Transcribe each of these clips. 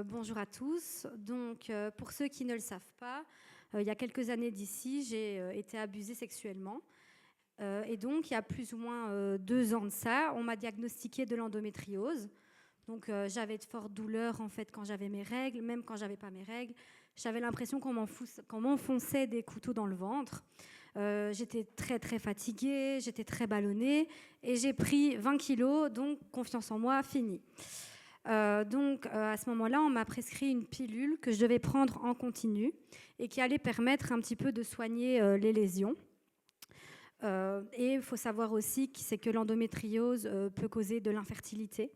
Bonjour à tous. Donc, pour ceux qui ne le savent pas, il y a quelques années d'ici, j'ai été abusée sexuellement. Et donc, il y a plus ou moins 2 ans de ça, on m'a diagnostiqué de l'endométriose. Donc, j'avais de fortes douleurs en fait quand j'avais mes règles, même quand j'avais pas mes règles. J'avais l'impression qu'on m'enfonçait des couteaux dans le ventre. J'étais très très fatiguée, j'étais très ballonnée et j'ai pris 20 kilos, donc confiance en moi, fini. À ce moment-là, on m'a prescrit une pilule que je devais prendre en continu et qui allait permettre un petit peu de soigner les lésions. Et il faut savoir aussi que l'endométriose peut causer de l'infertilité.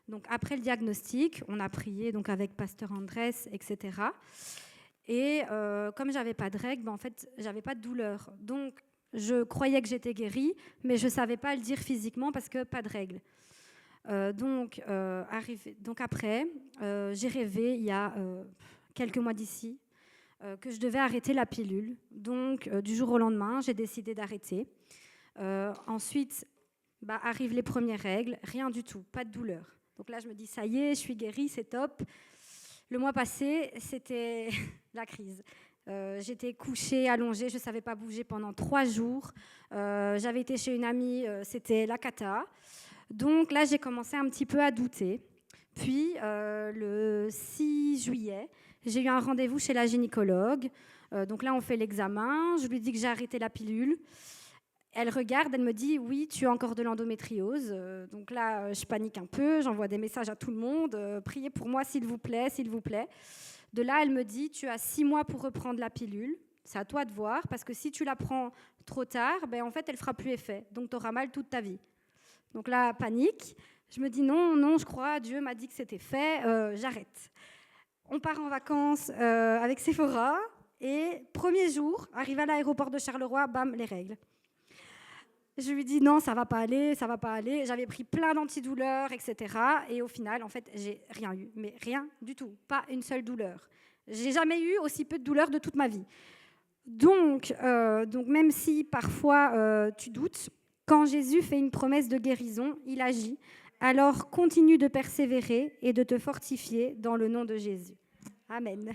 Donc après le diagnostic, on a prié donc avec Pasteur Andrés, etc. Et comme j'avais pas de règles, en fait, j'avais pas de douleur. Donc je croyais que j'étais guérie, mais je savais pas le dire physiquement parce que pas de règles. Donc après, j'ai rêvé il y a quelques mois d'ici que je devais arrêter la pilule. Donc du jour au lendemain, j'ai décidé d'arrêter. Ensuite, arrivent les premières règles, rien du tout, pas de douleur. Donc là, je me dis, ça y est, je suis guérie, c'est top. Le mois passé, c'était la crise. J'étais couchée, allongée, je ne savais pas bouger pendant 3 jours. J'avais été chez une amie, c'était la cata. Donc là, j'ai commencé un petit peu à douter. Puis, le 6 juillet, j'ai eu un rendez-vous chez la gynécologue. Donc là, on fait l'examen. Je lui dis que j'ai arrêté la pilule. Elle regarde, elle me dit « Oui, tu as encore de l'endométriose ». Donc là, je panique un peu, j'envoie des messages à tout le monde. « Priez pour moi, s'il vous plaît, s'il vous plaît ». De là, elle me dit « Tu as 6 mois pour reprendre la pilule. C'est à toi de voir, parce que si tu la prends trop tard, en fait, elle ne fera plus effet. Donc, tu auras mal toute ta vie. » Donc là, panique. Je me dis non, je crois, Dieu m'a dit que c'était fait, j'arrête. On part en vacances avec Sephora et premier jour, arrivé à l'aéroport de Charleroi, bam, les règles. Je lui dis non, ça va pas aller, ça va pas aller. J'avais pris plein d'antidouleurs, etc. Et au final, en fait, j'ai rien eu, mais rien du tout, pas une seule douleur. J'ai jamais eu aussi peu de douleurs de toute ma vie. Donc même si parfois tu doutes, quand Jésus fait une promesse de guérison, il agit. Alors continue de persévérer et de te fortifier dans le nom de Jésus. Amen.